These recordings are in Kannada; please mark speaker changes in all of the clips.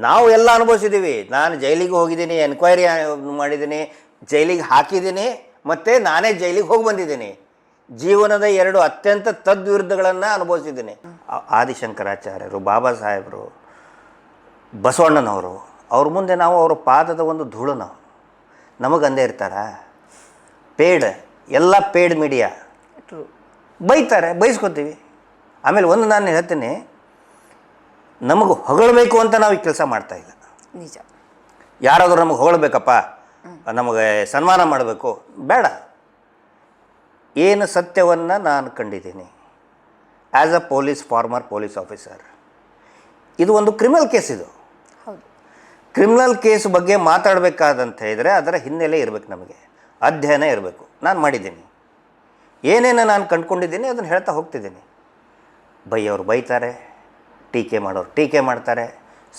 Speaker 1: ನಾವು ಎಲ್ಲ ಅನುಭವಿಸಿದ್ದೀವಿ. ನಾನು ಜೈಲಿಗೆ ಹೋಗಿದ್ದೀನಿ, ಎನ್ಕ್ವೈರಿ ಮಾಡಿದ್ದೀನಿ, ಜೈಲಿಗೆ ಹಾಕಿದ್ದೀನಿ, ಮತ್ತು ನಾನೇ ಜೈಲಿಗೆ ಹೋಗಿ ಬಂದಿದ್ದೀನಿ. ಜೀವನದ 2 ಅತ್ಯಂತ ತದ್ವಿರುದ್ಧಗಳನ್ನು ಅನುಭವಿಸಿದ್ದೀನಿ. ಆದಿಶಂಕರಾಚಾರ್ಯರು, ಬಾಬಾ ಸಾಹೇಬರು, ಬಸವಣ್ಣನವರು, ಅವ್ರ ಮುಂದೆ ನಾವು ಅವ್ರ ಪಾದದ ಒಂದು ಧೂಳು. ನಾವು ನಮಗಂದೇ ಇರ್ತಾರ? ಪೇಡ್, ಎಲ್ಲ ಪೇಡ್ ಮೀಡಿಯಾ ಬೈತಾರೆ, ಬೈಸ್ಕೊತೀವಿ. ಆಮೇಲೆ ಒಂದು ನಾನು ಹೇಳ್ತೀನಿ, ನಮಗೆ ಹೊಗಳಬೇಕು ಅಂತ ನಾವು ಈ ಕೆಲಸ ಮಾಡ್ತಾಯಿಲ್ಲ.
Speaker 2: ನಿಜ.
Speaker 1: ಯಾರಾದರೂ ನಮಗೆ ಹೊಗಳಬೇಕಪ್ಪ, ನಮಗೆ ಸನ್ಮಾನ ಮಾಡಬೇಕು, ಬೇಡ. ಏನು ಸತ್ಯವನ್ನು ನಾನು ಕಂಡಿದ್ದೀನಿ as a former police officer. ಇದು ಒಂದು ಕ್ರಿಮಿನಲ್ ಕೇಸ್. ಇದು ಕ್ರಿಮಿನಲ್ ಕೇಸ್ ಬಗ್ಗೆ ಮಾತಾಡಬೇಕಾದಂತ ಹೇಳಿದರೆ ಅದರ ಹಿನ್ನೆಲೆ ಇರಬೇಕು, ನಮಗೆ ಅಧ್ಯಯನ ಇರಬೇಕು. ನಾನು ಮಾಡಿದ್ದೀನಿ, ಏನೇನು ನಾನು ಕಂಡುಕೊಂಡಿದ್ದೀನಿ ಅದನ್ನು ಹೇಳ್ತಾ ಹೋಗ್ತಿದ್ದೀನಿ. ಬೈಯೋರು ಬೈತಾರೆ, ಟೀಕೆ ಮಾಡೋರು ಟೀಕೆ ಮಾಡ್ತಾರೆ,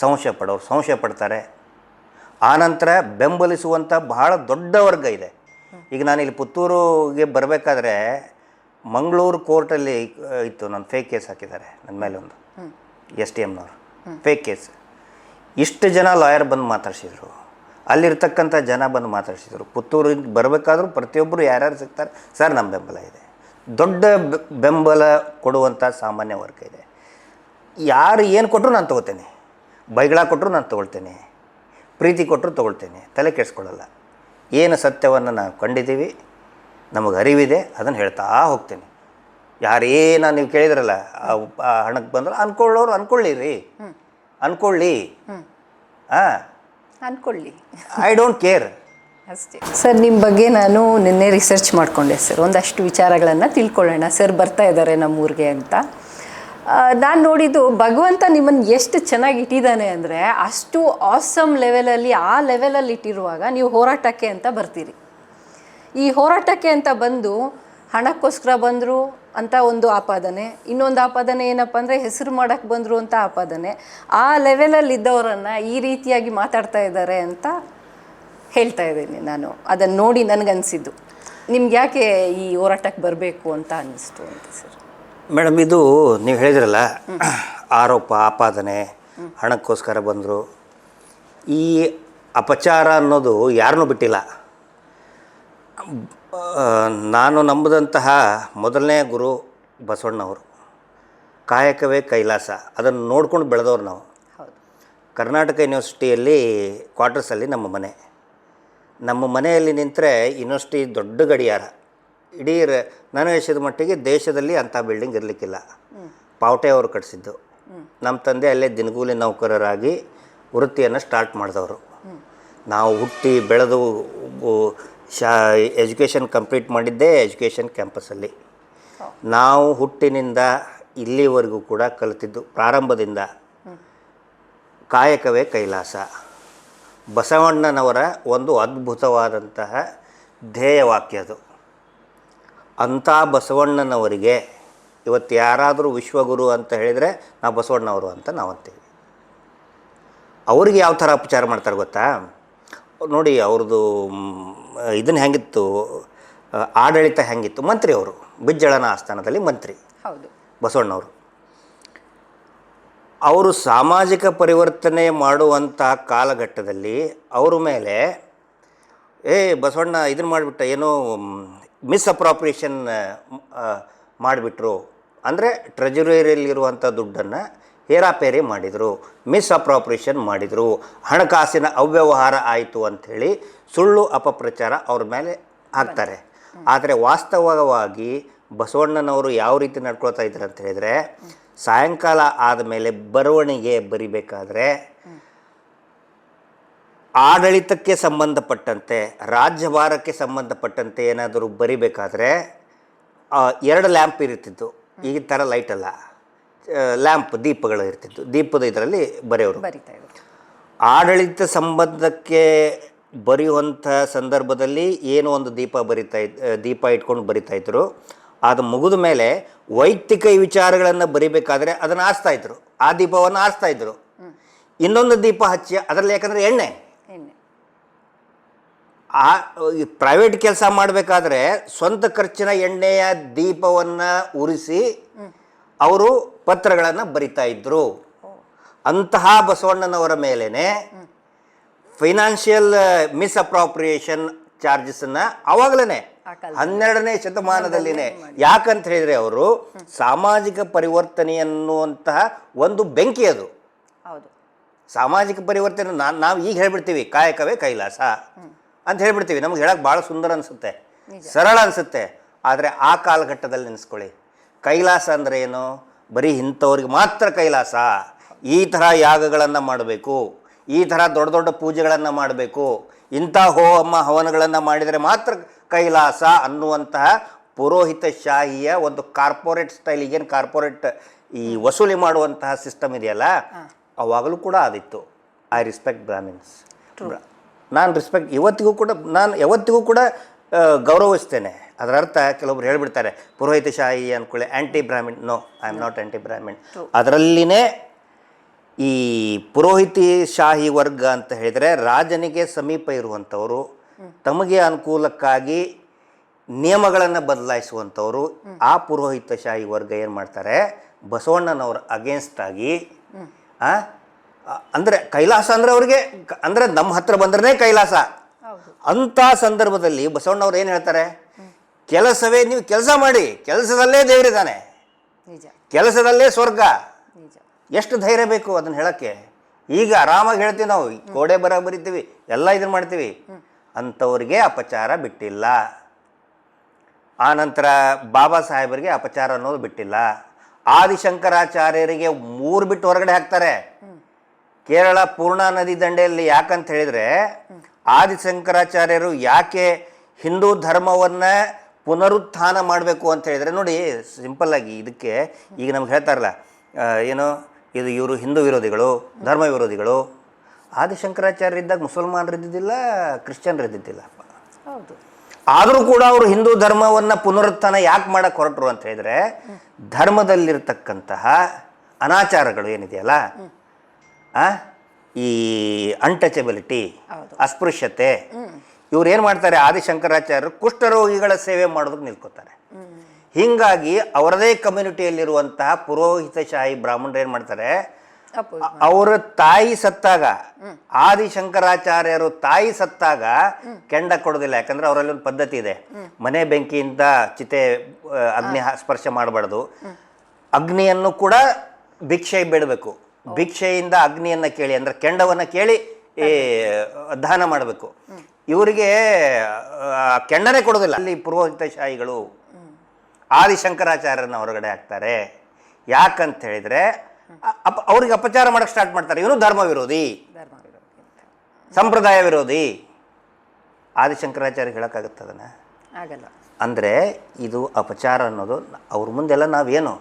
Speaker 1: ಸಂಶಯ ಪಡೋರು ಸಂಶಯ ಪಡ್ತಾರೆ. ಆನಂತರ ಬೆಂಬಲಿಸುವಂಥ ಬಹಳ ದೊಡ್ಡ ವರ್ಗ ಇದೆ. ಈಗ ನಾನು ಇಲ್ಲಿ ಪುತ್ತೂರಿಗೆ ಬರಬೇಕಾದ್ರೆ ಮಂಗಳೂರು ಕೋರ್ಟಲ್ಲಿ ಇತ್ತು, ನಾನು ಫೇಕ್ ಕೇಸ್ ಹಾಕಿದ್ದಾರೆ ನನ್ನ ಮೇಲೆ, ಒಂದು STMನವರು ಫೇಕ್ ಕೇಸ್. ಇಷ್ಟು ಜನ ಲಾಯರ್ ಬಂದು ಮಾತಾಡ್ಸಿದ್ರು, ಅಲ್ಲಿರ್ತಕ್ಕಂಥ ಜನ ಬಂದು ಮಾತಾಡ್ಸಿದ್ರು. ಪುತ್ತೂರಿಗೆ ಬರಬೇಕಾದ್ರೂ ಪ್ರತಿಯೊಬ್ಬರು ಯಾರ್ಯಾರು ಸಿಗ್ತಾರೆ, ಸರ್ ನಮ್ಮ ಬೆಂಬಲ ಇದೆ. ದೊಡ್ಡ ಬೆಂಬಲ ಕೊಡುವಂಥ ಸಾಮಾನ್ಯ ವರ್ಗ ಇದೆ. ಯಾರು ಏನು ಕೊಟ್ಟರು ನಾನು ತೊಗೋತೇನೆ, ಬೈಗಳ ಕೊಟ್ಟರು ನಾನು ತೊಗೊಳ್ತೇನೆ, ಪ್ರೀತಿ ಕೊಟ್ಟರು ತೊಗೊಳ್ತೇನೆ, ತಲೆ ಕೆಡಿಸ್ಕೊಳ್ಳಲ್ಲ. ಏನು ಸತ್ಯವನ್ನು ನಾವು ಕಂಡಿದ್ದೀವಿ, ನಮಗೆ ಅರಿವಿದೆ, ಅದನ್ನು ಹೇಳ್ತಾ ಹೋಗ್ತೇನೆ. ಯಾರೇನ ನೀವು ಕೇಳಿದ್ರಲ್ಲ, ಆ ಹಣಕ್ಕೆ ಬಂದ್ರೆ ಅಂದ್ಕೊಳ್ಳೋರು ಅಂದ್ಕೊಳ್ಳಿರಿ, ಅಂದ್ಕೊಳ್ಳಿ,
Speaker 2: ಅಂದ್ಕೊಳ್ಳಿ,
Speaker 1: ಐ ಡೋಂಟ್ ಕೇರ್
Speaker 2: ಅಷ್ಟೇ. ಸರ್, ನಿಮ್ಮ ಬಗ್ಗೆ ನಾನು ನಿನ್ನೆ ರಿಸರ್ಚ್ ಮಾಡಿಕೊಂಡೆ ಸರ್, ಒಂದಷ್ಟು ವಿಚಾರಗಳನ್ನು ತಿಳ್ಕೊಳ್ಳೋಣ. ಸರ್ ಬರ್ತಾ ಇದ್ದಾರೆ ನಮ್ಮೂರಿಗೆ ಅಂತ. ನಾನು ನೋಡಿದ್ದು, ಭಗವಂತ ನಿಮ್ಮನ್ನು ಎಷ್ಟು ಚೆನ್ನಾಗಿ ಇಟ್ಟಿದ್ದಾನೆ ಅಂದರೆ, ಅಷ್ಟು ಆಸಮ್ ಲೆವೆಲಲ್ಲಿ, ಆ ಲೆವೆಲಲ್ಲಿ ಇಟ್ಟಿರುವಾಗ ನೀವು ಹೋರಾಟಕ್ಕೆ ಅಂತ ಬರ್ತೀರಿ. ಈ ಹೋರಾಟಕ್ಕೆ ಅಂತ ಬಂದು ಹಣಕ್ಕೋಸ್ಕರ ಬಂದರು ಅಂತ ಒಂದು ಆಪಾದನೆ, ಇನ್ನೊಂದು ಆಪಾದನೆ ಏನಪ್ಪ ಅಂದರೆ ಹೆಸರು ಮಾಡೋಕ್ಕೆ ಬಂದರು ಅಂತ ಆಪಾದನೆ. ಆ ಲೆವೆಲಲ್ಲಿ ಇದ್ದವರನ್ನು ಈ ರೀತಿಯಾಗಿ ಮಾತಾಡ್ತಾ ಇದ್ದಾರೆ ಅಂತ ಹೇಳ್ತಾ ಇದ್ದೀನಿ ನಾನು. ಅದನ್ನು ನೋಡಿ ನನಗನ್ಸಿದ್ದು, ನಿಮ್ಗೆ ಯಾಕೆ ಈ ಹೋರಾಟಕ್ಕೆ ಬರಬೇಕು ಅಂತ ಅನ್ನಿಸ್ತು ಅಂತ ಸರ್.
Speaker 1: ಮೇಡಮ್, ಇದು ನೀವು ಹೇಳಿದ್ರಲ್ಲ, ಆರೋಪ ಆಪಾದನೆ, ಹಣಕ್ಕೋಸ್ಕರ ಬಂದರು, ಈ ಅಪಚಾರ ಅನ್ನೋದು ಯಾರನ್ನೂ ಬಿಟ್ಟಿಲ್ಲ. ನಾನು ನಂಬಿದಂತಹ ಮೊದಲನೇ ಗುರು ಬಸವಣ್ಣವರು. ಕಾಯಕವೇ ಕೈಲಾಸ, ಅದನ್ನು ನೋಡ್ಕೊಂಡು ಬೆಳೆದವ್ರು ನಾವು. ಕರ್ನಾಟಕ ಯೂನಿವರ್ಸಿಟಿಯಲ್ಲಿ ಕ್ವಾರ್ಟರ್ಸಲ್ಲಿ ನಮ್ಮ ಮನೆ. ನಮ್ಮ ಮನೆಯಲ್ಲಿ ನಿಂತರೆ ಯೂನಿವರ್ಸಿಟಿ ದೊಡ್ಡ ಗಡಿಯಾರ. ಇಡೀ ನನಗೆ ಅನಿಸಿದ ಮಟ್ಟಿಗೆ ದೇಶದಲ್ಲಿ ಅಂಥ ಬಿಲ್ಡಿಂಗ್ ಇರಲಿಕ್ಕಿಲ್ಲ. ಪಾವಟೆ ಅವರು ಕಟ್ಟಿಸಿದ್ದು. ನಮ್ಮ ತಂದೆ ಅಲ್ಲೇ ದಿನಗೂಲಿ ನೌಕರರಾಗಿ ವೃತ್ತಿಯನ್ನು ಸ್ಟಾರ್ಟ್ ಮಾಡಿದವರು. ನಾವು ಹುಟ್ಟಿ ಬೆಳೆದು ಎಜುಕೇಷನ್ ಕಂಪ್ಲೀಟ್ ಮಾಡಿದ್ದೇ ಎಜುಕೇಷನ್ ಕ್ಯಾಂಪಸ್ಸಲ್ಲಿ. ನಾವು ಹುಟ್ಟಿನಿಂದ ಇಲ್ಲಿವರೆಗೂ ಕೂಡ ಕಲಿತಿದ್ದು ಪ್ರಾರಂಭದಿಂದ ಕಾಯಕವೇ ಕೈಲಾಸ, ಬಸವಣ್ಣನವರ ಒಂದು ಅದ್ಭುತವಾದಂತಹ ಧ್ಯೇಯವಾಕ್ಯ ಅದು. ಅಂಥ ಬಸವಣ್ಣನವರಿಗೆ ಇವತ್ತು ಯಾರಾದರೂ ವಿಶ್ವಗುರು ಅಂತ ಹೇಳಿದರೆ ನಾವು ಬಸವಣ್ಣವರು ಅಂತ ನಾವು ಅಂತೀವಿ. ಅವ್ರಿಗೆ ಯಾವ ಥರ ಉಪಚಾರ ಮಾಡ್ತಾರೆ ಗೊತ್ತಾ? ನೋಡಿ, ಅವ್ರದ್ದು ಇದನ್ನು ಹೆಂಗಿತ್ತು, ಆಡಳಿತ ಹೆಂಗಿತ್ತು. ಮಂತ್ರಿ ಅವರು, ಬಿಜ್ಜಳನ ಆಸ್ಥಾನದಲ್ಲಿ ಮಂತ್ರಿ ಬಸವಣ್ಣವರು. ಅವರು ಸಾಮಾಜಿಕ ಪರಿವರ್ತನೆ ಮಾಡುವಂಥ ಕಾಲಘಟ್ಟದಲ್ಲಿ ಅವ್ರ ಮೇಲೆ ಬಸವಣ್ಣ ಇದನ್ನು ಮಾಡಿಬಿಟ್ಟ, ಏನೋ ಮಿಸ್ಅಪ್ರಾಪ್ರಿಯೇಷನ್ ಮಾಡಿಬಿಟ್ರು. ಅಂದರೆ ಟ್ರೆಜರಿಯಲ್ಲಿರುವಂಥ ದುಡ್ಡನ್ನು ಹೇರಾಪೇರಿ ಮಾಡಿದರು, ಮಿಸ್ಅಪ್ರಾಪ್ರಿಯೇಷನ್ ಮಾಡಿದರು, ಹಣಕಾಸಿನ ಅವ್ಯವಹಾರ ಆಯಿತು ಅಂಥೇಳಿ ಸುಳ್ಳು ಅಪಪ್ರಚಾರ ಅವ್ರ ಮೇಲೆ ಹಾಕ್ತಾರೆ. ಆದರೆ ವಾಸ್ತವವಾಗಿ ಬಸವಣ್ಣನವರು ಯಾವ ರೀತಿ ನಡ್ಕೊಳ್ತಾ ಇದ್ರು ಅಂತ ಹೇಳಿದರೆ, ಸಾಯಂಕಾಲ ಆದಮೇಲೆ ಬರವಣಿಗೆ ಬರಿಬೇಕಾದ್ರೆ ಆಡಳಿತಕ್ಕೆ ಸಂಬಂಧಪಟ್ಟಂತೆ, ರಾಜ್ಯಭಾರಕ್ಕೆ ಸಂಬಂಧಪಟ್ಟಂತೆ ಏನಾದರೂ ಬರಿಬೇಕಾದ್ರೆ 2 ಲ್ಯಾಂಪ್ ಇರ್ತಿತ್ತು. ಈಗ ಥರ ಲೈಟಲ್ಲ, ಲ್ಯಾಂಪ್, ದೀಪಗಳು ಇರ್ತಿತ್ತು. ದೀಪದ ಇದರಲ್ಲಿ ಬರೆಯೋರು. ಆಡಳಿತ ಸಂಬಂಧಕ್ಕೆ ಬರೆಯುವಂಥ ಸಂದರ್ಭದಲ್ಲಿ ಏನೋ ಒಂದು ದೀಪ ಇಟ್ಕೊಂಡು ಬರಿತಾಯಿದ್ರು. ಅದು ಮುಗಿದ ಮೇಲೆ ವೈಯಕ್ತಿಕ ವಿಚಾರಗಳನ್ನು ಬರಿಬೇಕಾದ್ರೆ ಅದನ್ನು ಆರಿಸ್ತಾಯಿದ್ರು, ಆ ದೀಪವನ್ನು ಆರಿಸ್ತಾಯಿದ್ರು. ಇನ್ನೊಂದು ದೀಪ ಹಚ್ಚಿ ಅದರಲ್ಲಿ, ಯಾಕಂದರೆ ಎಣ್ಣೆ ಆ ಪ್ರೈವೇಟ್ ಕೆಲಸ ಮಾಡಬೇಕಾದ್ರೆ ಸ್ವಂತ ಖರ್ಚಿನ ಎಣ್ಣೆಯ ದೀಪವನ್ನು ಉರಿಸಿ ಅವರು ಪತ್ರಗಳನ್ನು ಬರಿತಾ ಇದ್ದರು. ಅಂತಹ ಬಸವಣ್ಣನವರ ಮೇಲೇ ಫೈನಾನ್ಷಿಯಲ್ ಮಿಸ್ಅಪ್ರಾಪ್ರಿಯೇಷನ್ ಚಾರ್ಜಸ್ಸನ್ನು ಅವಾಗಲೇ 12ನೇ ಶತಮಾನದಲ್ಲಿನೇ, ಯಾಕಂತ ಹೇಳಿದರೆ ಅವರು ಸಾಮಾಜಿಕ ಪರಿವರ್ತನೆ ಅನ್ನುವಂತಹ ಒಂದು ಬೆಂಕಿ ಅದು.
Speaker 2: ಹೌದು,
Speaker 1: ಸಾಮಾಜಿಕ ಪರಿವರ್ತನೆ ನಾವು ಈಗ ಹೇಳ್ಬಿಡ್ತೀವಿ ಕಾಯಕವೇ ಕೈಲಾಸ ಅಂತ ಹೇಳ್ಬಿಡ್ತೀವಿ. ನಮ್ಗೆ ಹೇಳಕ್ಕೆ ಭಾಳ ಸುಂದರ ಅನಿಸುತ್ತೆ, ಸರಳ ಅನಿಸುತ್ತೆ. ಆದರೆ ಆ ಕಾಲಘಟ್ಟದಲ್ಲಿ ನೆನೆಸ್ಕೊಳ್ಳಿ, ಕೈಲಾಸ ಅಂದರೆ ಏನು? ಬರೀ ಇಂಥವ್ರಿಗೆ ಮಾತ್ರ ಕೈಲಾಸ. ಈ ಥರ ಯಾಗಗಳನ್ನು ಮಾಡಬೇಕು, ಈ ಥರ ದೊಡ್ಡ ದೊಡ್ಡ ಪೂಜೆಗಳನ್ನು ಮಾಡಬೇಕು, ಇಂಥ ಹೋಮ ಹವನಗಳನ್ನು ಮಾಡಿದರೆ ಮಾತ್ರ ಕೈಲಾಸ ಅನ್ನುವಂತಹ ಪುರೋಹಿತಶಾಹಿಯ ಒಂದು ಕಾರ್ಪೊರೇಟ್ ಸ್ಟೈಲ್, ಈಗೇನು ಕಾರ್ಪೊರೇಟ್ ಈ ವಸೂಲಿ ಮಾಡುವಂತಹ ಸಿಸ್ಟಮ್ ಇದೆಯಲ್ಲ, ಅವಾಗಲೂ ಕೂಡ ಆದಿತ್ತು. I respect Brahmins. ನಾನು ರೆಸ್ಪೆಕ್ಟ್ ಯಾವತ್ತಿಗೂ ಕೂಡ ಗೌರವಿಸ್ತೇನೆ. ಅದರ ಅರ್ಥ ಕೆಲವೊಬ್ರು ಹೇಳ್ಬಿಡ್ತಾರೆ ಪುರೋಹಿತಶಾಹಿ ಅಂದ್ಕೊಳ್ಳಿ anti Brahmin. No, I am not anti Brahmin. ಅದರಲ್ಲಿನೇ ಈ ಪುರೋಹಿತಶಾಹಿ ವರ್ಗ ಅಂತ ಹೇಳಿದರೆ ರಾಜನಿಗೆ ಸಮೀಪ ಇರುವಂಥವರು, ತಮಗೆ ಅನುಕೂಲಕ್ಕಾಗಿ ನಿಯಮಗಳನ್ನು ಬದಲಾಯಿಸುವಂಥವರು. ಆ ಪುರೋಹಿತಶಾಹಿ ವರ್ಗ ಏನು ಮಾಡ್ತಾರೆ, ಬಸವಣ್ಣನವ್ರ ಅಗೇನ್ಸ್ಟ್ ಆಗಿ ಅಂದರೆ ಕೈಲಾಸ ಅಂದರೆ ಅವ್ರಿಗೆ ಅಂದರೆ ನಮ್ಮ ಹತ್ರ ಬಂದ್ರೆ ಕೈಲಾಸ. ಅಂಥ ಸಂದರ್ಭದಲ್ಲಿ ಬಸವಣ್ಣವ್ರು ಏನು ಹೇಳ್ತಾರೆ, ಕೆಲಸವೇ, ನೀವು ಕೆಲಸ ಮಾಡಿ, ಕೆಲಸದಲ್ಲೇ ದೇವರಿದ್ದಾನೆ, ಕೆಲಸದಲ್ಲೇ ಸ್ವರ್ಗ. ಎಷ್ಟು ಧೈರ್ಯ ಬೇಕು ಅದನ್ನು ಹೇಳೋಕ್ಕೆ? ಈಗ ಆರಾಮಾಗಿ ಹೇಳ್ತೀವಿ ನಾವು, ಗೋಡೆ ಬರ ಬರಿತೀವಿ, ಎಲ್ಲ ಇದನ್ನು ಮಾಡ್ತೀವಿ. ಅಂಥವ್ರಿಗೆ ಅಪಚಾರ ಬಿಟ್ಟಿಲ್ಲ. ಆನಂತರ ಬಾಬಾ ಸಾಹೇಬರಿಗೆ ಅಪಚಾರ ಅನ್ನೋದು ಬಿಟ್ಟಿಲ್ಲ. ಆದಿಶಂಕರಾಚಾರ್ಯರಿಗೆ 3 ಬಿಟ್ಟು ಹೊರಗಡೆ ಹಾಕ್ತಾರೆ ಕೇರಳ ಪೂರ್ಣಾ ನದಿ ದಂಡೆಯಲ್ಲಿ. ಯಾಕಂತ ಹೇಳಿದರೆ ಆದಿಶಂಕರಾಚಾರ್ಯರು ಯಾಕೆ ಹಿಂದೂ ಧರ್ಮವನ್ನು ಪುನರುತ್ಥಾನ ಮಾಡಬೇಕು ಅಂತ ಹೇಳಿದರೆ, ನೋಡಿ ಸಿಂಪಲ್ಲಾಗಿ ಇದಕ್ಕೆ ಈಗ ನಮ್ಗೆ ಹೇಳ್ತಾರಲ್ಲ ಏನು ಇದು ಇವರು ಹಿಂದೂ ವಿರೋಧಿಗಳು, ಧರ್ಮ ವಿರೋಧಿಗಳು. ಆದಿಶಂಕರಾಚಾರ್ಯರಿದ್ದಾಗ ಮುಸಲ್ಮಾನರು ಇದ್ದಿದ್ದಿಲ್ಲ, ಕ್ರಿಶ್ಚಿಯನ್ರು ಇದ್ದಿದ್ದಿಲ್ಲ.
Speaker 2: ಹೌದು.
Speaker 1: ಆದರೂ ಕೂಡ ಅವರು ಹಿಂದೂ ಧರ್ಮವನ್ನು ಪುನರುತ್ಥಾನ ಯಾಕೆ ಮಾಡಕ್ಕೆ ಹೊರಟರು ಅಂತ ಹೇಳಿದರೆ, ಧರ್ಮದಲ್ಲಿರ್ತಕ್ಕಂತಹ ಅನಾಚಾರಗಳು ಏನಿದೆಯಲ್ಲ, ಈ ಅನ್ಟಚಬಿಲಿಟಿ, ಅಸ್ಪೃಶ್ಯತೆ, ಇವ್ರು ಏನು ಮಾಡ್ತಾರೆ, ಆದಿಶಂಕರಾಚಾರ್ಯರು ಕುಷ್ಠರೋಗಿಗಳ ಸೇವೆ ಮಾಡೋದಕ್ಕೆ ನಿಲ್ಕೋತಾರೆ. ಹೀಗಾಗಿ ಅವರದೇ ಕಮ್ಯುನಿಟಿಯಲ್ಲಿರುವಂತಹ ಪುರೋಹಿತಶಾಹಿ ಬ್ರಾಹ್ಮಣರು ಏನು ಮಾಡ್ತಾರೆ, ಅವರ ತಾಯಿ ಸತ್ತಾಗ, ಆದಿಶಂಕರಾಚಾರ್ಯರು ತಾಯಿ ಸತ್ತಾಗ ಕೆಂಡ ಕೊಡೋದಿಲ್ಲ. ಯಾಕಂದ್ರೆ ಅವರಲ್ಲಿ ಒಂದು ಪದ್ಧತಿ ಇದೆ, ಮನೆ ಬೆಂಕಿಯಿಂದ ಚಿತೆ ಅಗ್ನಿ ಸ್ಪರ್ಶ ಮಾಡಬಾರ್ದು. ಅಗ್ನಿಯನ್ನು ಕೂಡ ಭಿಕ್ಷೆ ಬಿಡಬೇಕು, ಭಿಕ್ಷೆಯಿಂದ ಅಗ್ನಿಯನ್ನು ಕೇಳಿ, ಅಂದರೆ ಕೆಂಡವನ್ನು ಕೇಳಿ ದಾನ ಮಾಡಬೇಕು. ಇವರಿಗೆ ಕೆಂಡನೇ ಕೊಡೋದಿಲ್ಲ. ಅಲ್ಲಿ ಪುರೋಹಿತಶಾಹಿಗಳು ಆದಿಶಂಕರಾಚಾರ್ಯರನ್ನ ಹೊರಗಡೆ ಹಾಕ್ತಾರೆ. ಯಾಕಂತ ಹೇಳಿದರೆ ಅವ್ರಿಗೆ ಅಪಚಾರ ಮಾಡೋಕ್ಕೆ ಸ್ಟಾರ್ಟ್ ಮಾಡ್ತಾರೆ. ಇವನು ಧರ್ಮ ವಿರೋಧಿ, ಸಂಪ್ರದಾಯ ವಿರೋಧಿ. ಆದಿಶಂಕರಾಚಾರ್ಯ ಹೇಳೋಕ್ಕಾಗತ್ತೆ ಅದನ್ನು? ಆಗಲ್ಲ. ಅಂದರೆ ಇದು ಅಪಚಾರ ಅನ್ನೋದು ಅವ್ರ ಮುಂದೆಲ್ಲ ನಾವೇನು